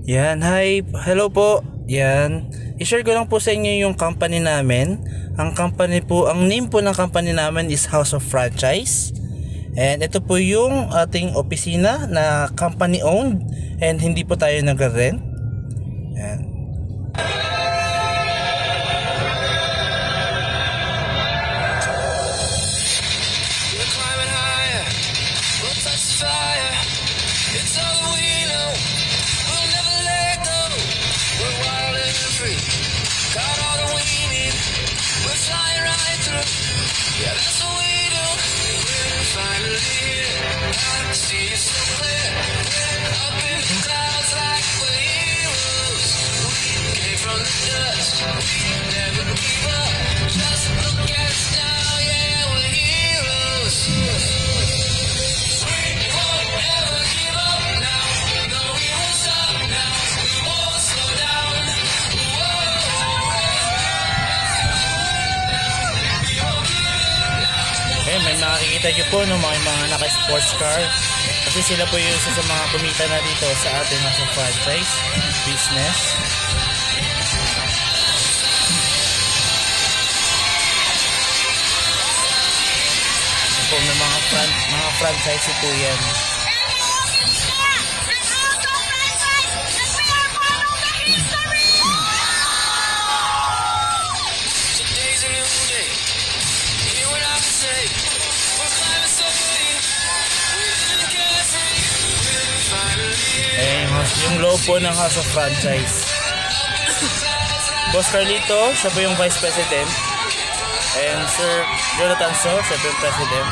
Yan, hi. Hello po. Yan. I-share ko lang po sa inyo yung company namin. Ang name po ng company namin is House of Franchise. And ito po yung ating opisina na company owned and hindi po tayo nagre-rent. Yan. May makikita nyo po no, mga naka-sports car kasi sila po yung isa sa mga kumita na dito sa ating House of Franchise business. Po ng mga franchise po yan. Yung logo po ng House of Franchise. Boss Carlito, siya po yung Vice President. And Sir Jonathan So, siya po yung President.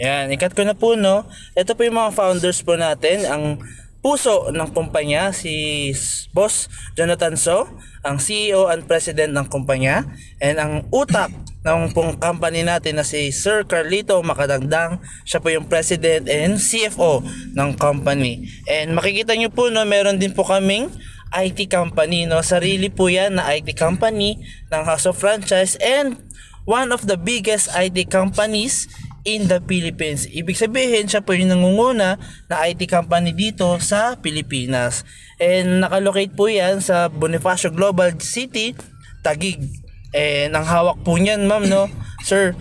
Yan, ikat ko na po no. Ito po yung mga founders po natin. Ang puso ng kumpanya, si Boss Jonathan So, ang CEO and President ng kumpanya. And ang utak ng pong company natin na si Sir Carlito Macadangdang, siya po yung President and CFO ng company. And makikita nyo po no, meron din po kaming IT company no. Sarili po yan na IT company ng House of Franchise and one of the biggest IT companies in the Philippines. Ibig sabihin, siya po yung nangunguna na IT company dito sa Pilipinas. And nakalocate po yan sa Bonifacio Global City, Taguig. And ang hawak po niyan, ma'am, no? Sir,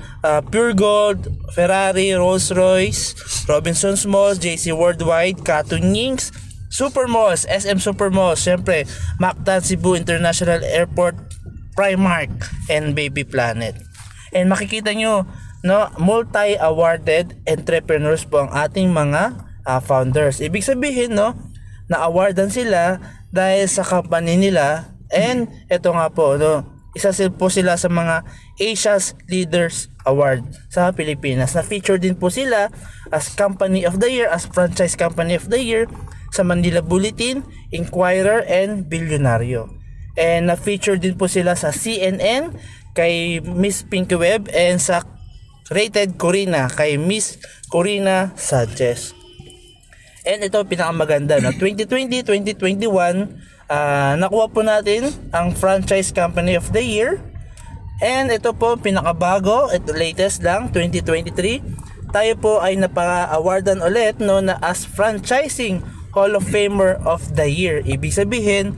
Pure Gold, Ferrari, Rolls Royce, Robinsons Malls, JC Worldwide, Katunyings, Supermalls, SM Supermalls, syempre, Mactan Cebu International Airport, Primark, and Baby Planet. And makikita nyo, no, multi-awarded entrepreneurs po ang ating mga founders. Ibig sabihin, no, na-awardan sila dahil sa company nila. And ito nga po, no, isa po sila sa mga Asia's Leaders Award sa Pilipinas. Na-feature din po sila as Company of the Year, as Franchise Company of the Year sa Manila Bulletin, Inquirer, and Billionario. And na-feature din po sila sa CNN kay Miss Pinky Web and sa Rated Corina kay Miss Corina Sanchez. And ito pinakamaganda na 2020-2021 nakuha po natin ang Franchise Company of the Year. And ito po pinakabago, ito latest lang 2023. Tayo po ay napa-awardan ulit no na as Franchising Hall of Famer of the Year. Ibig sabihin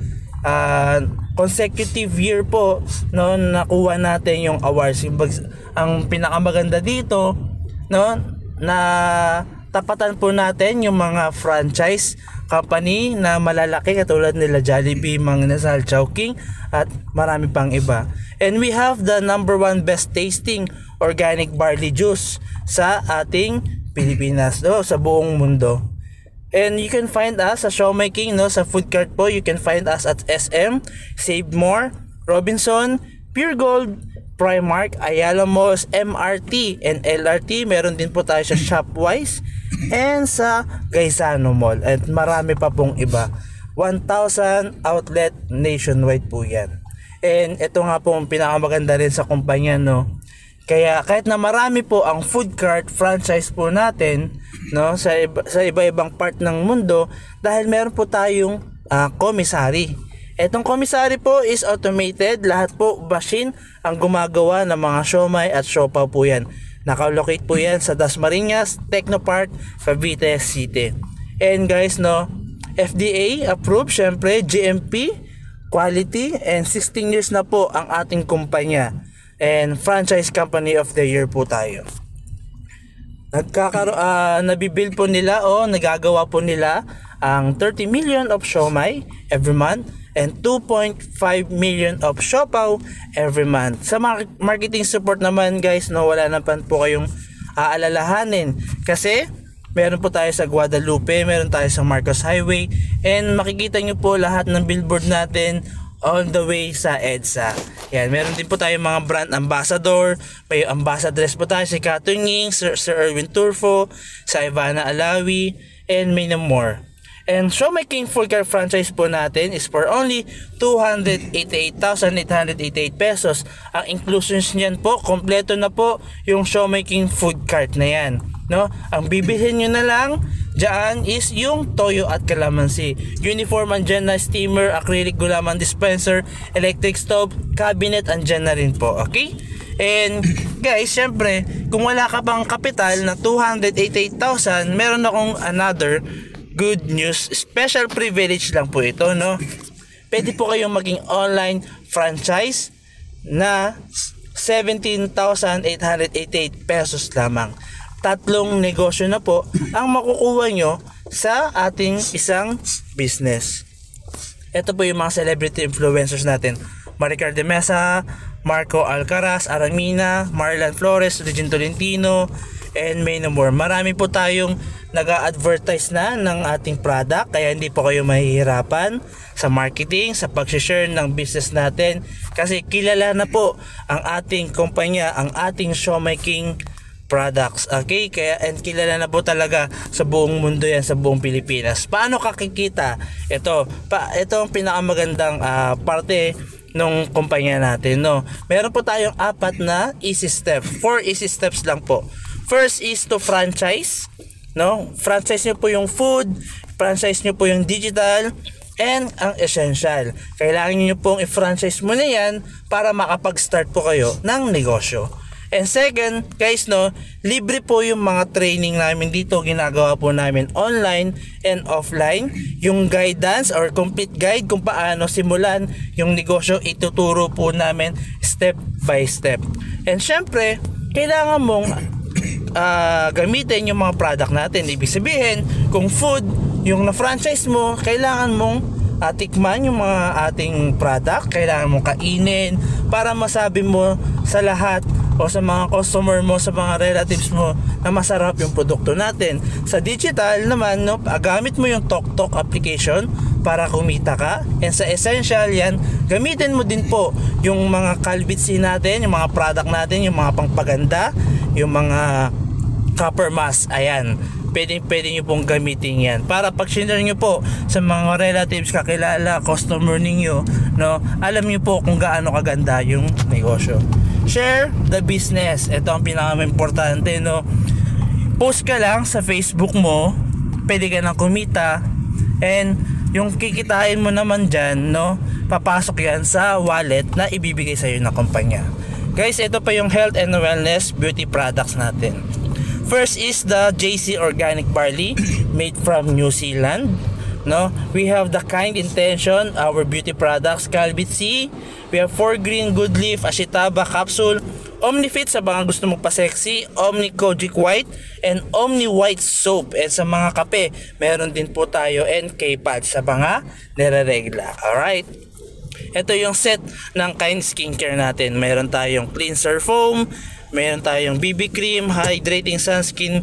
consecutive year po no nakuha natin yung awards. Ang pinakamaganda dito no na tapatan po natin yung mga franchise company na malalaki katulad nila Jollibee, Mang Inasal, Chowking at marami pang iba. And we have the #1 best tasting organic barley juice sa ating Pilipinas, no, sa buong mundo. And you can find us sa Showmaking, no, sa food cart po. You can find us at SM, Save More, Robinson, Pure Gold, Primark, Ayala Malls, MRT, and LRT. Meron din po tayo sa Shopwise and sa Gaisano Mall. At marami pa pong iba. 1,000 outlet nationwide po yan. And ito nga po ang pinakamaganda rin sa kumpanya, no. Kaya kahit na marami po ang food cart franchise po natin, no, sa iba-ibang part ng mundo, dahil meron po tayong commissary. Etong commissary po is automated, lahat po machine ang gumagawa ng mga siomai at siopaw po yan. Nakalocate po yan sa Dasmariñas Technopark, Cavite City. And guys, no, FDA approved, syempre GMP quality, and 16 years na po ang ating kumpanya. And franchise company of the year po tayo. Nabibuild po nila o nagagawa po nila ang 30 million of siomai every month and 2.5 million of siopaw every month. Sa marketing support naman guys, no, wala naman po kayong aalalahanin kasi meron po tayo sa Guadalupe, meron tayo sa Marcos Highway, and makikita nyo po lahat ng billboard natin on the way sa EDSA. Yan, meron din po tayo mga brand ambassador. May ambassadress po tayo si Katunying, Sir Erwin Turfo, sa Ivana Alawi, and many more. And Siomai King Full Cart franchise po natin is for only 288,888 pesos. Ang inclusions niyan po, kompleto na po yung Siomai King Food Cart na yan, no? Ang bibilhin nyo na lang diyan is yung toyo at calamansi, uniform andyan na, steamer, acrylic gulaman dispenser, electric stove, cabinet andyan na rin po, okay? And guys, syempre kung wala ka pang kapital na 288,000, meron akong another good news, special privilege lang po ito, no? Pwede po kayong maging online franchise na 17,888 pesos lamang. 3 negosyo na po ang makukuha nyo sa ating isang business. Ito po yung mga celebrity influencers natin: Maricar de Mesa, Marco Alcaraz, Aramina, Marlan Flores, Regine Tolentino, and many more. Marami po tayong nag-a-advertise na ng ating product, kaya hindi po kayo mahihirapan sa marketing, sa pag-share ng business natin, kasi kilala na po ang ating kumpanya, ang ating Siomai King products, okay? Kaya and kilala na po talaga sa buong mundo yan, sa buong Pilipinas. Paano kakikita? Ito ang pinakamagandang parte nung kumpanya natin, no? Meron po tayong 4 na easy steps, 4 easy steps lang po. First is to franchise, no? Franchise nyo po yung food, franchise nyo po yung digital, and ang essential, kailangan nyo pong i-franchise mo na yan para makapag-start po kayo ng negosyo. And second, guys, no, libre po yung mga training namin dito. Ginagawa po namin online and offline. Yung guidance or complete guide kung paano simulan yung negosyo, ituturo po namin step by step. And syempre, kailangan mong gamitin yung mga product natin. Ibig sabihin, kung food, yung na-franchise mo, kailangan mong tikman yung mga ating product, kailangan mong kainin para masabi mo sa lahat o sa mga customer mo, sa mga relatives mo na masarap yung produkto natin. Sa digital naman, no, gamit mo yung TokTok application para kumita ka. And sa essential yan, gamitin mo din po yung mga kalbitsi natin, yung mga product natin, yung mga pangpaganda, yung mga copper mask, ayan, pwede nyo pong gamitin yan para pag sinare nyo po sa mga relatives, kakilala, customer ninyo, no, alam nyo po kung gaano kaganda yung negosyo. Share the business, ito ang pinaka-importante, no. Post ka lang sa Facebook mo, pwede ka nang kumita, and yung kikitain mo naman dyan, no, papasok yan sa wallet na ibibigay sa iyo ng kumpanya. Guys, ito pa yung health and wellness beauty products natin. First is the JC Organic Barley, made from New Zealand, no. We have the Kind Intention, our beauty products, Calbit-C. We have 4 Green Good Leaf, Ashitaba Capsule, OmniFit sa mga gusto magpa-sexy, Omni Kojic White, and Omni White Soap. And sa mga kape, meron din po tayo, and K-Pad sa mga nire-regla. Alright, ito yung set ng Kind Skincare natin. Meron tayong cleanser foam, meron tayong BB cream, hydrating sunscreen,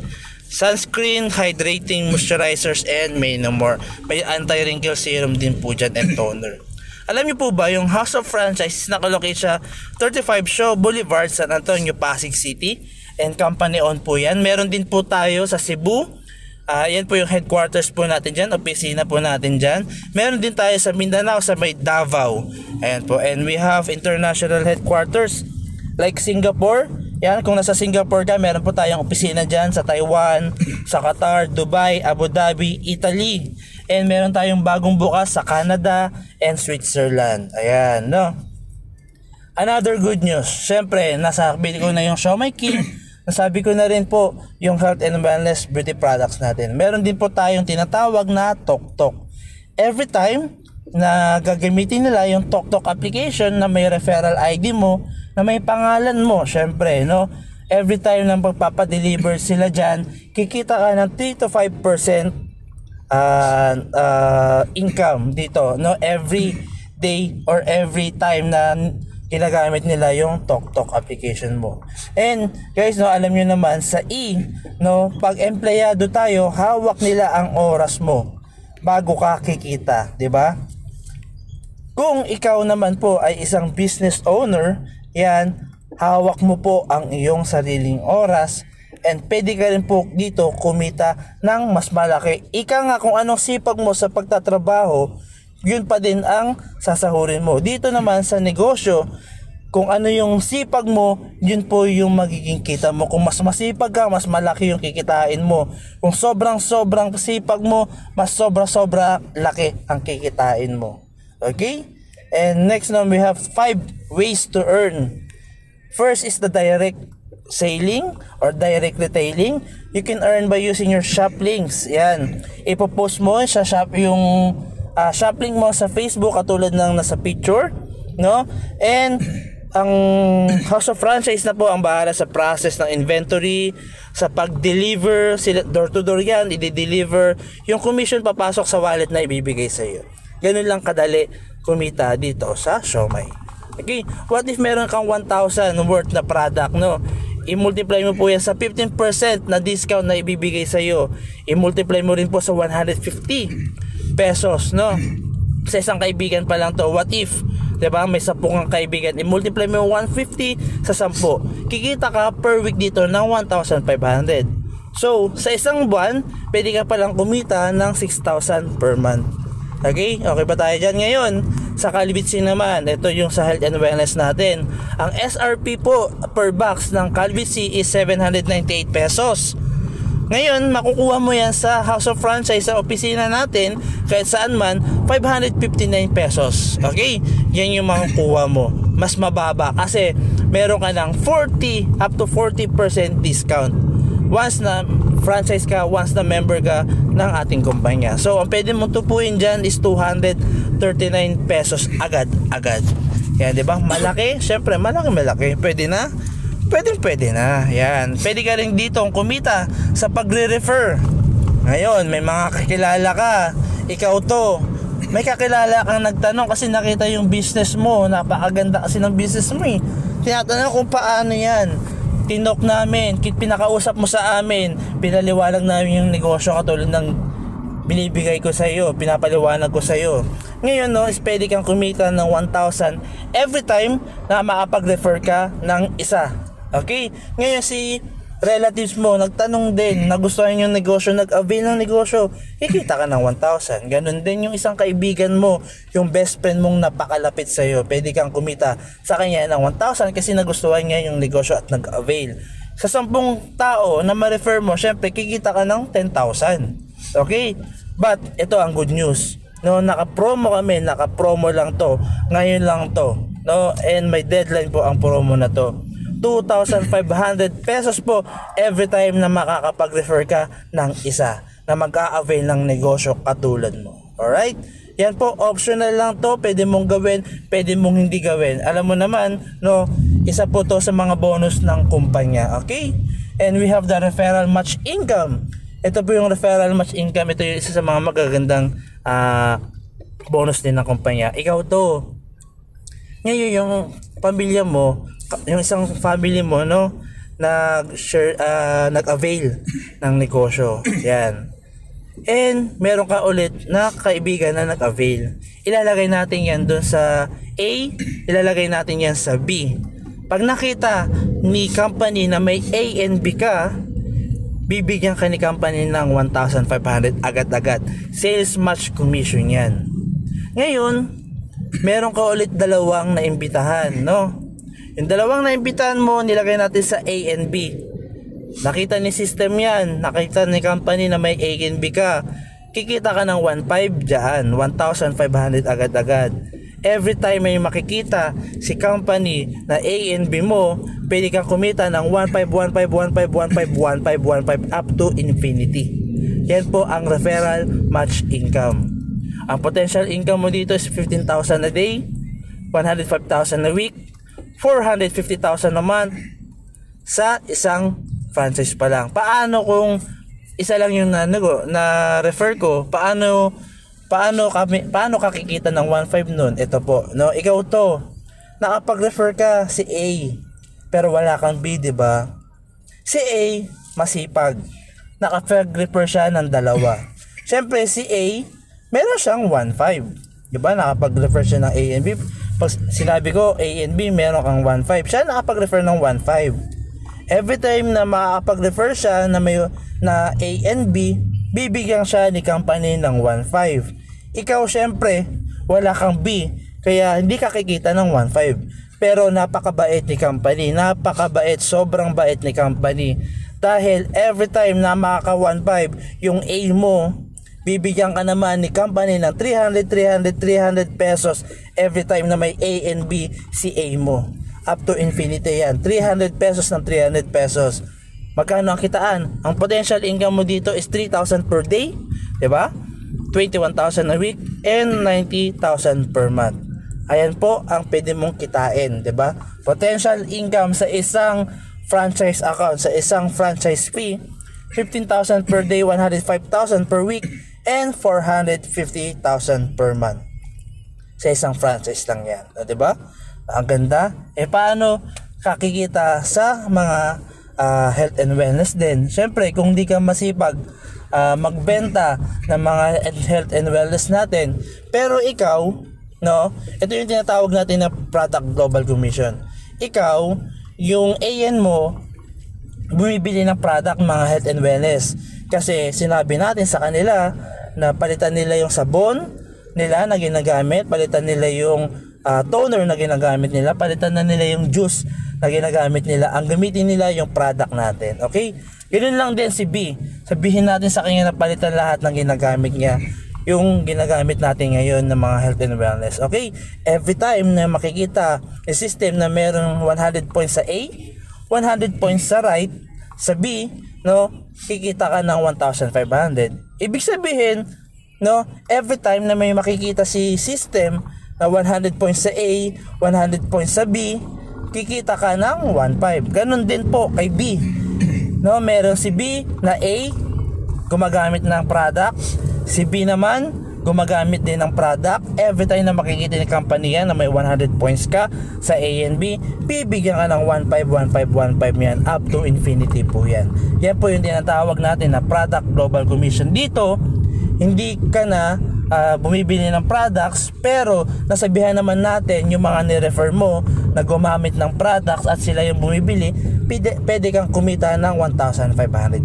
hydrating moisturizers, and may no more. May anti-wrinkle serum din po dyan, and toner. Alam niyo po ba, yung House of Franchise nakalocate sa 35 Shaw Boulevard, San Antonio, Pasig City, and company owned po yan. Meron din po tayo sa Cebu, Yan po yung headquarters po natin dyan, opisina po natin dyan. Meron din tayo sa Mindanao, sa may Davao. Ayan po, and we have international headquarters like Singapore. Yan, kung nasa Singapore ka, meron po tayong opisina dyan sa Taiwan, sa Qatar, Dubai, Abu Dhabi, Italy. And meron tayong bagong bukas sa Canada and Switzerland. Ayan, no? Another good news, syempre, nasabi ko na yung Siomai King, nasabi ko na rin po yung health and wellness beauty products natin. Meron din po tayong tinatawag na TokTok. Every time na gagamitin nila yung TokTok application na may referral ID mo, na may pangalan mo, syempre, no? Every time na pagpapadeliver sila dyan, kikita ka ng 3 to 5% income dito, no? Every day or every time na ginagamit nila yung TokTok application mo. And guys, no, alam nyo naman sa no, pag empleyado tayo, hawak nila ang oras mo bago ka kikita, 'di ba? Kung ikaw naman po ay isang business owner, yan, hawak mo po ang iyong sariling oras, and pwede ka rin po dito kumita ng mas malaki. Ika nga, kung anong sipag mo sa pagtatrabaho, yun pa din ang sasahurin mo. Dito naman sa negosyo, kung ano yung sipag mo, yun po yung magiging kita mo. Kung mas masipag ka, mas malaki yung kikitain mo. Kung sobrang sipag mo, mas sobra laki ang kikitain mo. Okay? And next now, we have 5 ways to earn. First is the direct selling or direct retailing. You can earn by using your shop links. Yan. Ipopost mo sa shop yung shop link mo sa Facebook katulad ng nasa picture, no? And ang House of Franchise na po ang bahala sa process ng inventory, sa pag-deliver, sila door to door yan, i-deliver. Yung commission papasok sa wallet na ibibigay sa iyo. Ganun lang kadali kumita dito sa Siomai. Okay, what if meron kang 1,000 worth na product, no? I-multiply mo po yan sa 15% na discount na ibibigay sa iyo. I-multiply mo rin po sa 150 pesos, no? Sa isang kaibigan pa lang to. What if, 'di ba, may 10 kang kaibigan, i-multiply mo 150 sa 10. Kikita ka per week dito ng 1,500. So, sa isang buwan, pwede ka palang kumita ng 6,000 per month. Okay? Okay ba tayo dyan? Ngayon, sa Calbitsin naman, ito yung sa health and wellness natin. Ang SRP po per box ng Calbitsin is 798 pesos. Ngayon, makukuha mo yan sa House of Franchise, sa opisina natin, kahit saan man, 559 pesos. Okay? Yan yung makukuha mo. Mas mababa kasi meron ka ng 40 up to 40% discount once na franchise ka, once na member ka ng ating kumpanya. So, ang pwede mong tupuin dyan is 239 pesos agad-agad. Yan, di ba? Malaki? Siyempre, malaki. Pwede na? Pwede na. Yan. Pwede ka rin dito kumita sa pagre-refer. Ngayon, may mga kakilala ka. Ikaw to. May kakilala kang nagtanong kasi nakita yung business mo. Napakaganda kasi ng business mo eh. Tinatanong kung paano yan. Tinok namin, pinakausap mo sa amin, pinaliwanag namin yung negosyo katulad ng binibigay ko sa iyo, pinapaliwanag ko sa iyo. Ngayon, no, is pwede kang kumita ng 1,000 every time na makapag-refer ka ng isa. Okay? Ngayon, si relatives mo nagtanong din, nagustuhan yung negosyo, nag-avail ng negosyo, kikita ka ng 1,000. Ganun din yung isang kaibigan mo, yung best friend mong napakalapit sa iyo, pwede kang kumita sa kanya ng 1,000 kasi nagustuhan niya yung negosyo at nag-avail. Sa 10 tao na ma-refer mo, syempre kikita ka ng 10,000. Okay? But ito ang good news. No, naka-promo kami, naka-promo lang to. Ngayon lang to. No, and may deadline po ang promo na to. 2,500 pesos po every time na makakapag-refer ka ng isa na mag-a-avail ng negosyo katulad mo. Alright? Yan po, optional lang to. Pwede mong gawin, pwede mong hindi gawin. Alam mo naman, no, isa po to sa mga bonus ng kumpanya. Okay? And we have the referral match income. Ito po yung referral match income. Ito yung isa sa mga magagandang bonus din ng kumpanya. Ikaw to. Ngayon yung pamilya mo, yung isang family mo, no, nag-share, nag-avail ng negosyo. Yan. And meron ka ulit na kaibigan na nag-avail. Ilalagay natin yan doon sa A, ilalagay natin yan sa B. Pag nakita ni company na may A and B ka, bibigyan ka ni company ng 1,500 agad-agad. Sales match commission yan. Ngayon, meron ka ulit dalawang naimbitahan, no? Yung dalawang naimbitahan mo, nilagay natin sa A and B. Nakita ni system yan, nakita ni company na may A and B ka, kikita ka ng 1,500 dyan, 1,500 agad-agad. Every time may makikita si company na A and B mo, pwede kang kumita ng 1,500, 1,500, 1,500, 1,500, 1,500 up to infinity. Yan po ang referral match income. Ang potential income mo dito is 15,000 a day, 105,000 a week, 450,000 a month sa isang franchise pa lang. Paano kung isa lang yung na refer ko? Paano ka kikita ng 1,500 nun? Ito po, no? Ikaw to, nakapag-refer ka si A, pero wala kang B, di ba? Si A, masipag. Nakapag-refer siya ng dalawa. Siyempre, si A, meron siyang 1,500. Di ba? Nakapag-refer siya ng A and B. Pag sinabi ko, A and B, meron kang 1,500. Siya nakapag-refer ng 1,500. Every time na makakapag-refer siya na A and B, bibigyan siya ni company ng 1,500. Ikaw syempre, wala kang B, kaya hindi ka kikita ng 1,500. Pero napakabait ni company, napakabait, sobrang bait ni company. Dahil every time na makaka 1,500 yung A mo, bibigyan ka naman ni company ng 300 pesos every time na may A and B si A mo. Up to infinity yan. 300 pesos ng 300 pesos. Magkano ang kitaan? Ang potential income mo dito is 3,000 per day, 'di ba? 21,000 a week and 90,000 per month. Ayan po ang pwede mong kitain, 'di ba? Potential income sa isang franchise account, sa isang franchise fee, 15,000 per day, 105,000 per week, and 450,000 per month. Sa isang franchise lang 'yan, 'di ba? Ang ganda. Paano kakikita sa mga health and wellness din? Syempre, kung di ka masipag magbenta ng mga health and wellness natin, pero ikaw, no, ito yung tinatawag natin na product global commission. Ikaw, yung AN mo, bumibili ng product mga health and wellness. Kasi sinabi natin sa kanila na palitan nila yung sabon nila na ginagamit, palitan nila yung toner na ginagamit nila, palitan na nila yung juice na ginagamit nila. Ang gamitin nila yung product natin. Okay? Ganoon lang din si B. Sabihin natin sa kanya na palitan lahat ng ginagamit niya, yung ginagamit natin ngayon ng mga health and wellness. Okay? Every time na makikita yung system na meron 100 points sa A, 100 points sa right, sa B, no, kikita ka ng 1,500. Ibig sabihin, no, every time na may makikita si system na 100 points sa A, 100 points sa B, kikita ka ng 1,500. Ganon din po kay B. No, meron si B na A, gumagamit ng product. Si B naman, gumagamit din ng product. Every time na makikita ni company yan na may 100 points ka sa A and B, bibigyan ka ng 1,500, 1,500, 1,500 yan. Up to infinity po yan. Yan po yung tinatawag natin na product global commission. Dito, hindi ka na bumibili ng products, pero nasabihan naman natin yung mga ni-refer mo na gumamit ng products at sila yung bumibili, pwede kang kumita ng 1,500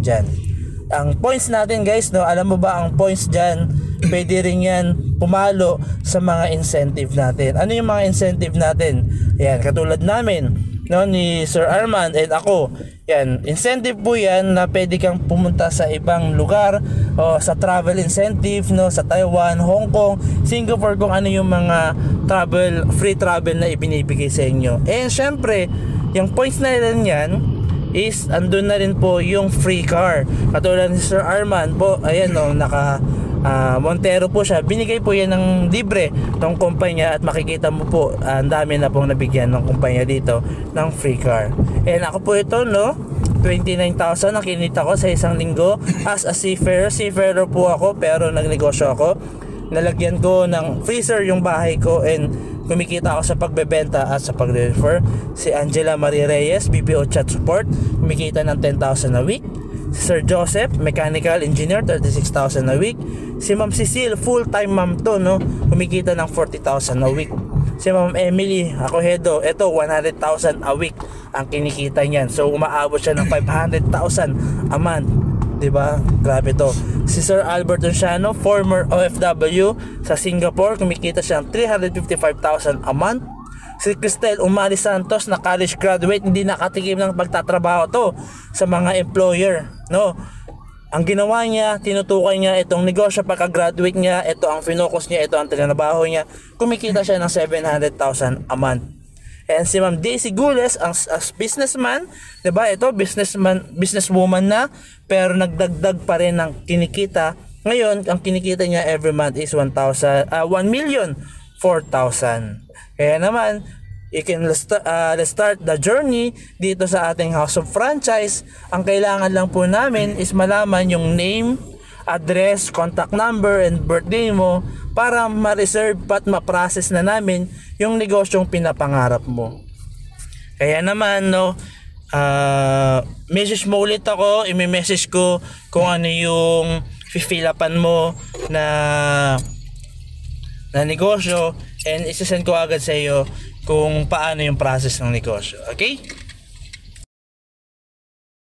dyan. Ang points natin guys, no, alam mo ba ang points dyan, pwede rin yan pumalo sa mga incentive natin. Ano yung mga incentive natin? Yan, katulad namin, no, ni Sir Armand and ako. Yan, incentive po yan na pwede kang pumunta sa ibang lugar o sa travel incentive, no, sa Taiwan, Hong Kong, Singapore, kung ano yung mga travel, free travel na ibinibigay sa inyo. And syempre, yung points na rin yan is andun na rin po yung free car. Katulad ni Sir Armand po, ayan, no, naka Montero po siya, binigay po yan ng libre ng kumpanya at makikita mo po ang dami na pong nabigyan ng kumpanya dito ng free car. And ako po ito, no, 29,000 ang kinita ko sa isang linggo as a seafarer. Seafarer po ako pero nagnegosyo ako. Nalagyan ko ng freezer yung bahay ko and kumikita ako sa pagbebenta at sa pag-refer. Si Angela Marie Reyes, BPO Chat Support, kumikita ng 10,000 a week. Si Sir Joseph, Mechanical Engineer, 36,000 a week. Si Ma'am Cecile, full-time ma'am to, no, kumikita ng 40,000 a week. Si Ma'am Emily Acohedo, ito 100,000 a week ang kinikita niyan. So umaabot siya ng 500,000 a month. 'di ba? Grabe to. Si Sir Albert Onciano, former OFW sa Singapore, kumikita siya ng 355,000 a month. Si Cristel Umali Santos na college graduate, hindi nakatikim ng pagtatrabaho to sa mga employer, no? Ang ginawa niya, tinutukoy niya itong negosyo pagka-graduate niya, ito ang focus niya, ito ang trinabaho niya. Kumikita siya ng 700,000 a month. And si Ma'am Daisy Gules, ang businessman, 'di ba? Ito businesswoman na, pero nagdagdag pa rin ng kinikita. Ngayon, ang kinikita niya every month is 1,400,000. Kaya naman, let's start the journey dito sa ating House of Franchise. Ang kailangan lang po namin is malaman yung name, address, contact number, and birthday mo para ma-reserve at ma-process na namin yung negosyong pinapangarap mo. Kaya naman, no, message mo ulit ako, i-message ko kung ano yung fill-upan mo na negosyo, and isasend ko agad sa iyo kung paano yung process ng negosyo. Okay?